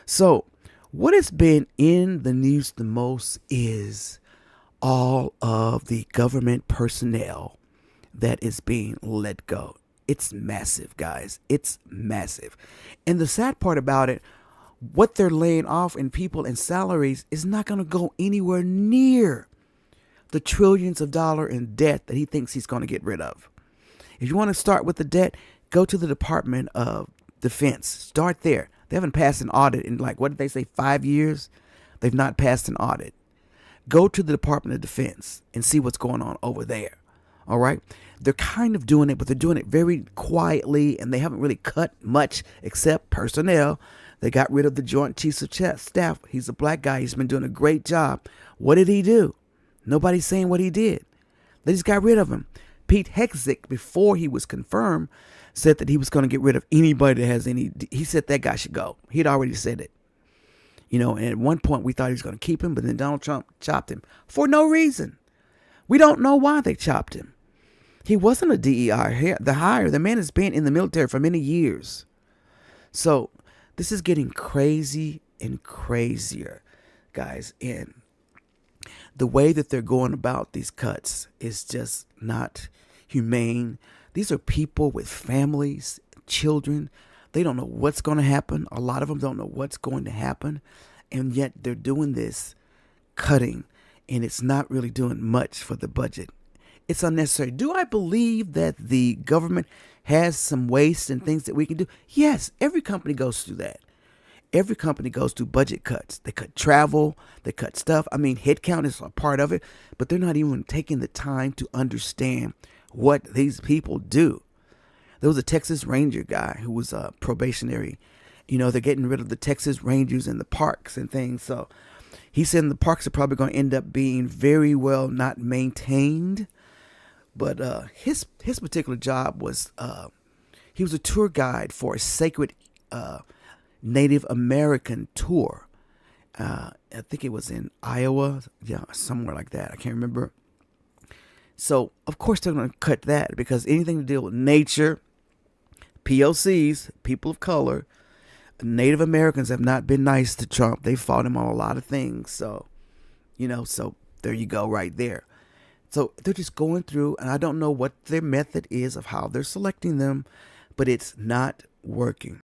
So, what has been in the news the most is all of the government personnel that is being let go. It's massive, guys. It's massive. And the sad part about it, what they're laying off in people and salaries is not going to go anywhere near the trillions of dollars in debt that he thinks he's going to get rid of. If you want to start with the debt, go to the Department of Defense. Start there. They haven't passed an audit in, like, what did they say, 5 years? They've not passed an audit. Go to the Department of Defense and see what's going on over there. All right? They're kind of doing it, but they're doing it very quietly, and they haven't really cut much except personnel. They got rid of the Joint Chiefs of Staff. He's a black guy. He's been doing a great job. What did he do? Nobody's saying what he did. They just got rid of him. Pete Hegseth, before he was confirmed, said that he was going to get rid of anybody that has any. He said that guy should go. He'd already said it. And at one point we thought he was going to keep him, but then Donald Trump chopped him for no reason. We don't know why they chopped him. He wasn't a DEI hire. The man has been in the military for many years. So this is getting crazy and crazier, guys. And the way that they're going about these cuts is just not humane. These are people with families, children. They don't know what's going to happen. A lot of them don't know what's going to happen. And yet they're doing this cutting, and it's not really doing much for the budget. It's unnecessary. Do I believe that the government has some waste and things that we can do? Yes, every company goes through that. Every company goes through budget cuts. They cut travel, they cut stuff. I mean, headcount is a part of it, but they're not even taking the time to understand what these people do. There was a Texas Ranger guy who was probationary. They're getting rid of the Texas Rangers in the parks and things. So he said the parks are probably going to end up being very well not maintained. But his particular job was he was a tour guide for a sacred Native American tour. I think it was in Iowa, somewhere like that. I can't remember. So, of course, they're going to cut that because anything to deal with nature, POCs, people of color, Native Americans have not been nice to Trump. They fought him on a lot of things. So, so there you go right there. So they're just going through, and I don't know what their method is of how they're selecting them, but it's not working.